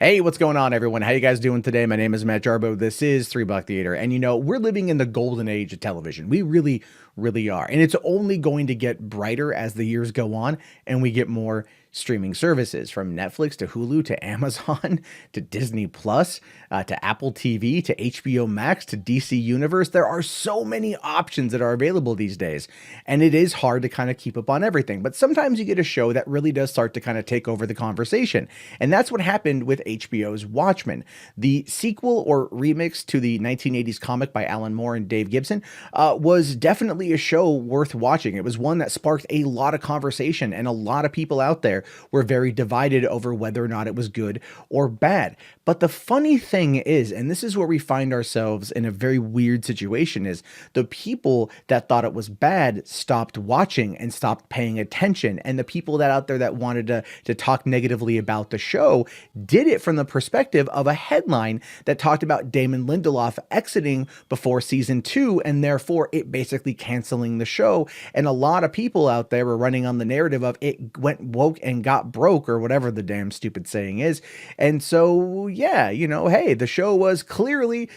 Hey, what's going on, everyone? How you guys doing today? My name is Matt Jarbo. This is Three Buck Theater. And we're living in the golden age of television. We really, really are. And it's only going to get brighter as the years go on and we get more streaming services, from Netflix to Hulu to Amazon to Disney Plus to Apple TV to HBO Max to DC Universe. There are so many options that are available these days, and it is hard to kind of keep up on everything. But sometimes you get a show that really does start to kind of take over the conversation, and that's what happened with HBO's Watchmen. The sequel or remix to the 1980s comic by Alan Moore and Dave Gibson was definitely a show worth watching. It was one that sparked a lot of conversation, and a lot of people out there were very divided over whether or not it was good or bad. But the funny thing is, and this is where we find ourselves in a very weird situation, is the people that thought it was bad stopped watching and stopped paying attention. And the people that out there that wanted to talk negatively about the show did it from the perspective of a headline that talked about Damon Lindelof exiting before season 2, and therefore it basically canceling the show. And a lot of people out there were running on the narrative of it went woke and got broke, or whatever the damn stupid saying is. And so, yeah, hey, the show was clearly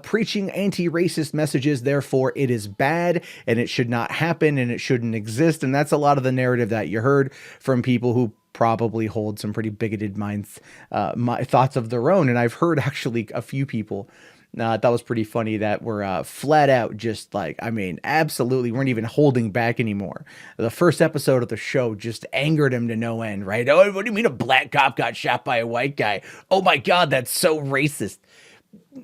preaching anti-racist messages, therefore it is bad and it should not happen and it shouldn't exist. And that's a lot of the narrative that you heard from people who probably hold some pretty bigoted thoughts of their own. And I've heard actually a few people that was pretty funny, that were flat out just like, absolutely weren't even holding back anymore. The first episode of the show just angered him to no end, right? Oh, what do you mean a black cop got shot by a white guy? Oh my God, that's so racist.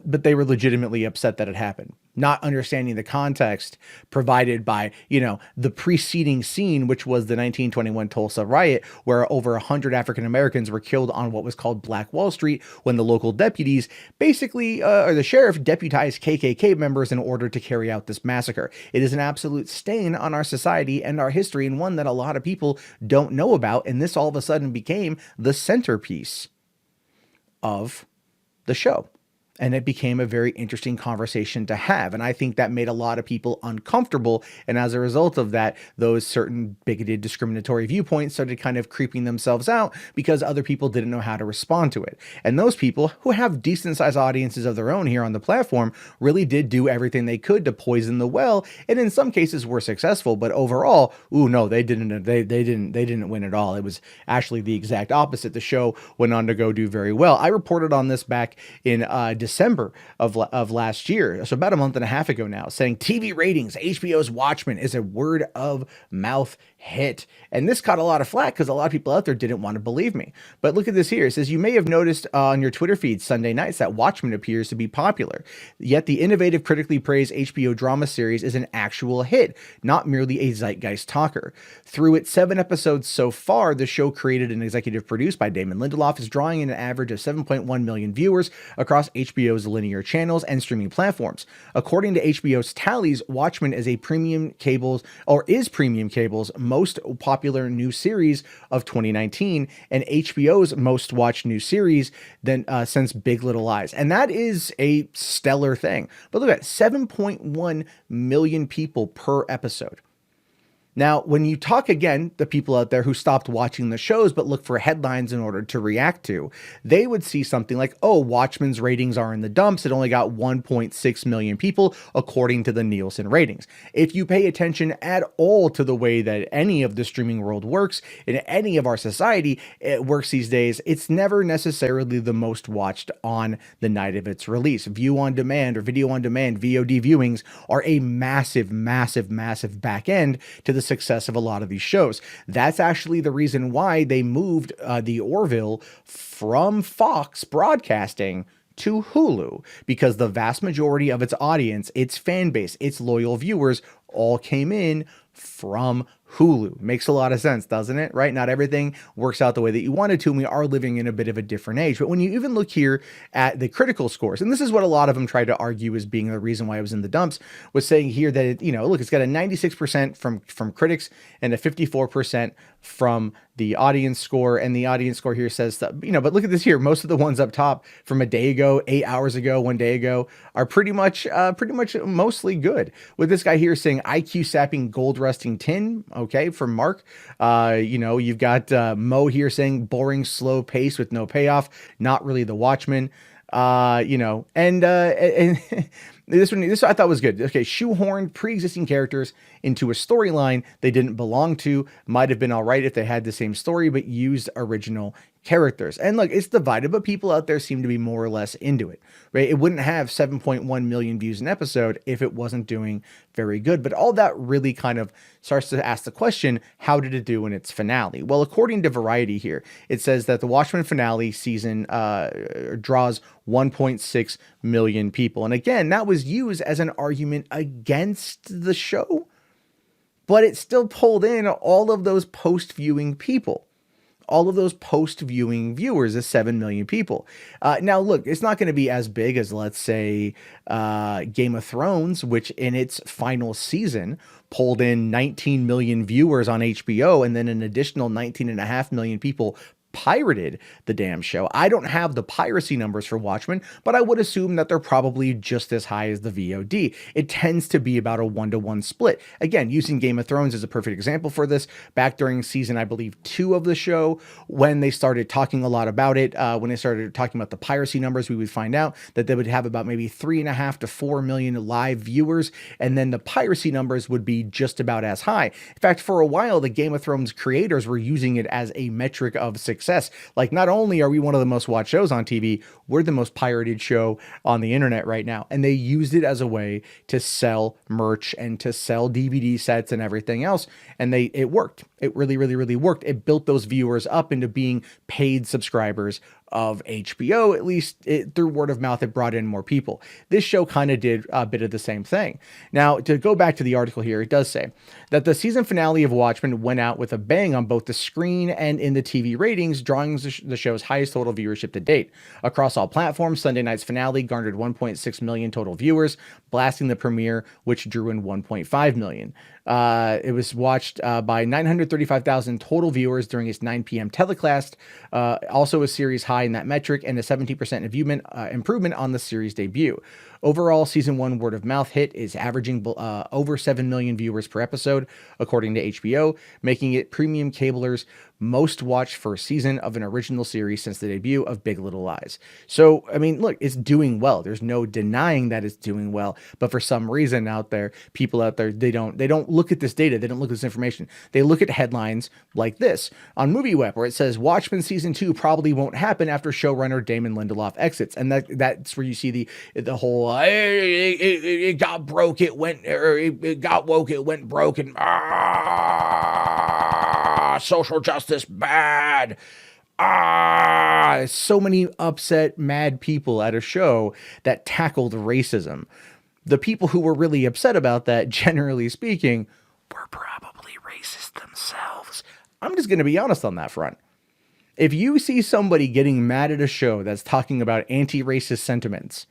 But they were legitimately upset that it happened, not understanding the context provided by, the preceding scene, which was the 1921 Tulsa riot, where over 100 African Americans were killed on what was called Black Wall Street, when the local deputies basically, or the sheriff, deputized KKK members in order to carry out this massacre. It is an absolute stain on our society and our history, and one that a lot of people don't know about. And this all of a sudden became the centerpiece of the show. And it became a very interesting conversation to have. And I think that made a lot of people uncomfortable. And as a result of that, those certain bigoted, discriminatory viewpoints started kind of creeping themselves out because other people didn't know how to respond to it. And those people, who have decent sized audiences of their own here on the platform, really did do everything they could to poison the well. And in some cases were successful, but overall, they didn't win at all. It was actually the exact opposite. The show went on to go do very well. I reported on this back in December of last year, so about a month and a half ago now, saying TV ratings, HBO's Watchmen is a word of mouth hit. And this caught a lot of flack because a lot of people out there didn't want to believe me. But look at this here. It says, you may have noticed on your Twitter feed Sunday nights that Watchmen appears to be popular. Yet the innovative, critically praised HBO drama series is an actual hit, not merely a zeitgeist talker. Through its 7 episodes so far, the show, created and executive produced by Damon Lindelof, is drawing in an average of 7.1 million viewers across HBO's linear channels and streaming platforms. According to HBO's tallies, Watchmen is premium cable's most popular new series of 2019, and HBO's most watched new series since Big Little Lies. And that is a stellar thing. But look at 7.1 million people per episode. Now, when you talk, again, the people out there who stopped watching the shows but look for headlines in order to react to, they would see something like, oh, Watchmen's ratings are in the dumps. It only got 1.6 million people, according to the Nielsen ratings. If you pay attention at all to the way that any of the streaming world works, in any of our society, it works these days, it's never necessarily the most watched on the night of its release. View on demand or video on demand, VOD viewings, are a massive, massive, massive back end to the success of a lot of these shows. That's actually the reason why they moved the Orville from Fox Broadcasting to Hulu, because the vast majority of its audience, its fan base, its loyal viewers all came in from Hulu. Makes a lot of sense, doesn't it? Right? Not everything works out the way that you wanted to, and we are living in a bit of a different age. But when you even look here at the critical scores, and this is what a lot of them tried to argue as being the reason why it was in the dumps, was saying here that, look, it's got a 96% from critics and a 54% from the audience score. And the audience score here says that, but look at this here. Most of the ones up top from a day ago, 8 hours ago, 1 day ago, are pretty much mostly good. With this guy here saying IQ sapping gold rusting tin, Okay, from Mark. You've got Mo here saying boring, slow pace with no payoff. Not really the Watchmen. And this I thought was good. Okay, shoehorned pre-existing characters into a storyline they didn't belong to. Might have been all right if they had the same story, but used original characters. And look, it's divided, but people out there seem to be more or less into it, right? It wouldn't have 7.1 million views an episode if it wasn't doing very good. But all that really kind of starts to ask the question, how did it do in its finale? Well, according to Variety here, it says that the Watchmen finale season draws 1.6 million people. And again, that was used as an argument against the show, but it still pulled in all of those post-viewing people. All of those post-viewing viewers is 7 million people. Now, look, it's not going to be as big as, let's say, Game of Thrones, which in its final season pulled in 19 million viewers on HBO, and then an additional 19.5 million people pirated the damn show. I don't have the piracy numbers for Watchmen, but I would assume that they're probably just as high as the VOD. It tends to be about a 1-to-1 split. Again, using Game of Thrones as a perfect example for this, back during season, I believe, 2 of the show, when they started talking a lot about it, when they started talking about the piracy numbers, we would find out that they would have about maybe 3.5 to 4 million live viewers, and then the piracy numbers would be just about as high. In fact, for a while, the Game of Thrones creators were using it as a metric of success. Like, not only are we one of the most watched shows on TV, we're the most pirated show on the internet right now. And they used it as a way to sell merch and to sell DVD sets and everything else. And it worked. It really, really, really worked. It built those viewers up into being paid subscribers of HBO. At least through word of mouth, it brought in more people. This show kind of did a bit of the same thing. Now, to go back to the article here, it does say that the season finale of Watchmen went out with a bang on both the screen and in the TV ratings, drawing the show's highest total viewership to date. Across all platforms, Sunday night's finale garnered 1.6 million total viewers, blasting the premiere, which drew in 1.5 million. It was watched by 935,000 total viewers during its 9 p.m. telecast, also a series high in that metric, and a 17% improvement on the series debut. Overall, season 1 word of mouth hit is averaging over 7 million viewers per episode, according to HBO, making it premium cablers' most watched first season of an original series since the debut of Big Little Lies. So, I mean, look, it's doing well. There's no denying that it's doing well. But for some reason out there, people out there, they don't look at this data. They don't look at this information. They look at headlines like this on MovieWeb, where it says Watchmen season 2 probably won't happen after showrunner Damon Lindelof exits. And that's where you see the whole it got broke, it went, or it got woke, it went broke, and social justice bad. So many upset, mad people at a show that tackled racism. The people who were really upset about that, generally speaking, were probably racist themselves. I'm just going to be honest on that front. If you see somebody getting mad at a show that's talking about anti-racist sentiments,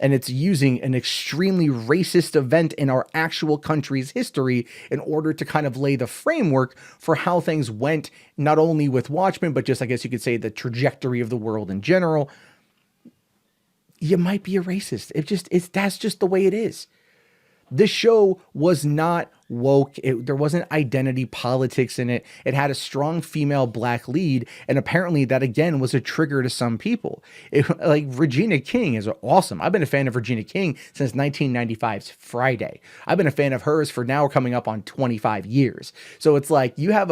and it's using an extremely racist event in our actual country's history in order to kind of lay the framework for how things went, not only with Watchmen, but just, I guess you could say, the trajectory of the world in general, you might be a racist. That's just the way it is. This show was not woke. There wasn't identity politics in it. It had a strong female black lead, and apparently that again was a trigger to some people. Like Regina King is awesome. I've been a fan of Regina King since 1995's Friday. I've been a fan of hers for now coming up on 25 years. So it's like you have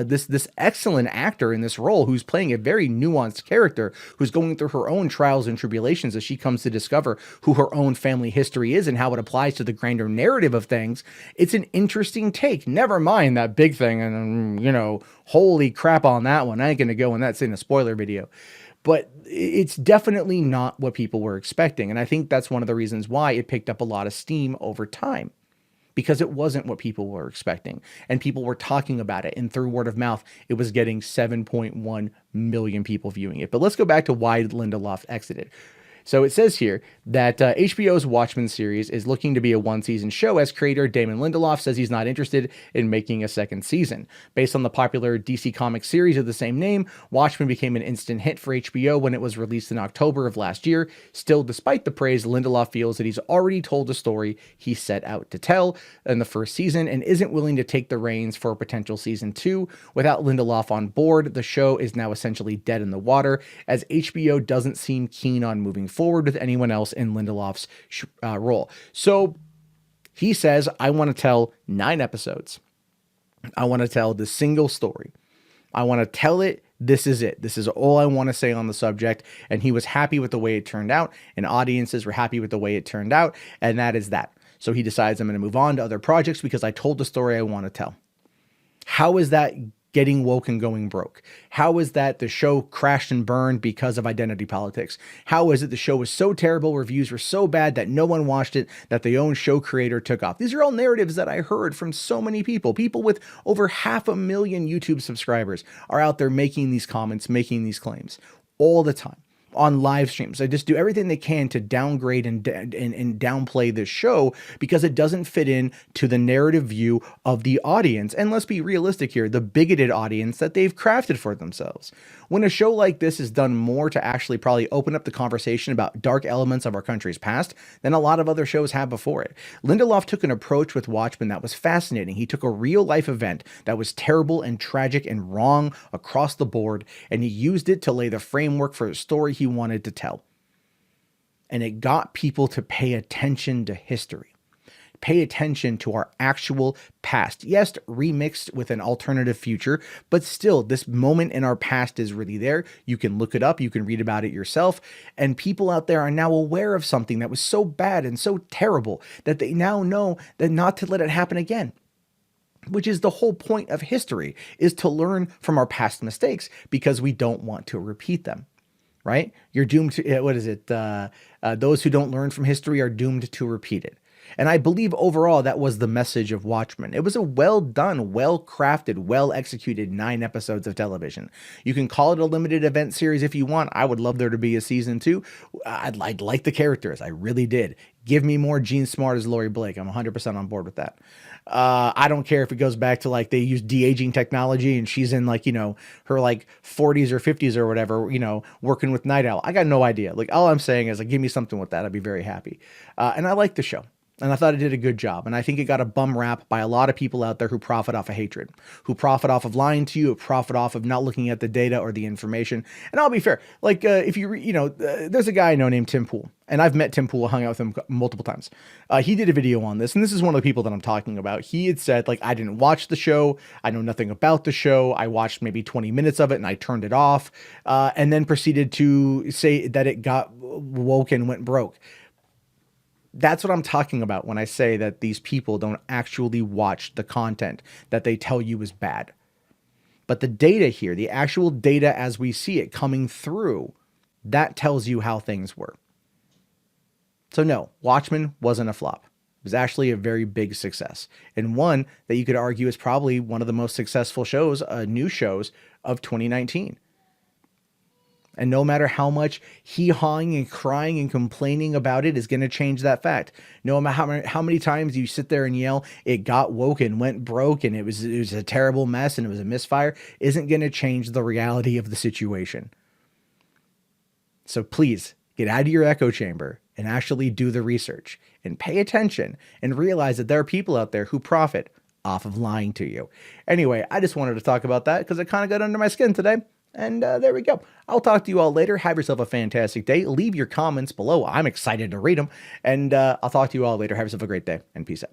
this excellent actor in this role who's playing a very nuanced character who's going through her own trials and tribulations as she comes to discover who her own family history is and how it applies to the grander narrative of things. It's an interesting take. Never mind that big thing, and holy crap on that one. I ain't gonna go in that's in a spoiler video, but it's definitely not what people were expecting, and I think that's one of the reasons why it picked up a lot of steam over time, because it wasn't what people were expecting, and people were talking about it, and through word of mouth, it was getting 7.1 million people viewing it. But let's go back to why Lindelof exited. So it says here that HBO's Watchmen series is looking to be a one-season show, as creator Damon Lindelof says he's not interested in making a second season. Based on the popular DC Comics series of the same name, Watchmen became an instant hit for HBO when it was released in October of last year. Still, despite the praise, Lindelof feels that he's already told the story he set out to tell in the first season and isn't willing to take the reins for a potential season 2. Without Lindelof on board, the show is now essentially dead in the water, as HBO doesn't seem keen on moving forward with anyone else in Lindelof's role. So he says, I want to tell 9 episodes. I want to tell the single story. I want to tell it. This is it. This is all I want to say on the subject. And he was happy with the way it turned out, and audiences were happy with the way it turned out. And that is that. So he decides, I'm going to move on to other projects because I told the story I want to tell. How is that getting woke and going broke? How is that the show crashed and burned because of identity politics? How is it the show was so terrible, reviews were so bad that no one watched it, that the own show creator took off? These are all narratives that I heard from so many people. People with over 500,000 YouTube subscribers are out there making these comments, making these claims all the time on live streams. They just do everything they can to downgrade and downplay this show because it doesn't fit in to the narrative view of the audience. And let's be realistic here, the bigoted audience that they've crafted for themselves. When a show like this is done more to actually probably open up the conversation about dark elements of our country's past than a lot of other shows have before it. Lindelof took an approach with Watchmen that was fascinating. He took a real life event that was terrible and tragic and wrong across the board, and he used it to lay the framework for a story he wanted to tell. And it got people to pay attention to history. Pay attention to our actual past. Yes, remixed with an alternative future, but still, this moment in our past is really there. You can look it up, you can read about it yourself, and people out there are now aware of something that was so bad and so terrible that they now know that not to let it happen again. Which is the whole point of history, is to learn from our past mistakes because we don't want to repeat them. Right? You're doomed to, what is it? Those who don't learn from history are doomed to repeat it. And I believe overall that was the message of Watchmen. It was a well done, well crafted, well executed 9 episodes of television. You can call it a limited event series if you want. I would love there to be a season 2. I'd like the characters. I really did. Give me more Jean Smart as Laurie Blake. I'm 100% on board with that. I don't care if it goes back to like they use de-aging technology and she's in like, her like 40s or 50s or whatever, working with Night Owl. I got no idea. Like all I'm saying is like, give me something with that. I'd be very happy. And I like the show. And I thought it did a good job. And I think it got a bum rap by a lot of people out there who profit off of hatred, who profit off of lying to you, who profit off of not looking at the data or the information. And I'll be fair. Like if you, there's a guy I know named Tim Pool, and I've met Tim Pool, hung out with him multiple times. He did a video on this, and this is one of the people that I'm talking about. He had said, like, I didn't watch the show. I know nothing about the show. I watched maybe 20 minutes of it and I turned it off, and then proceeded to say that it got woke and went broke. That's what I'm talking about when I say that these people don't actually watch the content that they tell you is bad. But the data here, the actual data as we see it coming through, that tells you how things were. So no, Watchmen wasn't a flop. It was actually a very big success, and one that you could argue is probably one of the most successful shows, new shows of 2019. And no matter how much hee-hawing and crying and complaining about it is going to change that fact. No matter how many times you sit there and yell, it got woke and went broke and it was a terrible mess and it was a misfire, isn't going to change the reality of the situation. So please get out of your echo chamber and actually do the research and pay attention and realize that there are people out there who profit off of lying to you. Anyway, I just wanted to talk about that because it kind of got under my skin today. And there we go. I'll talk to you all later. Have yourself a fantastic day. Leave your comments below. I'm excited to read them. And I'll talk to you all later. Have yourself a great day and peace out.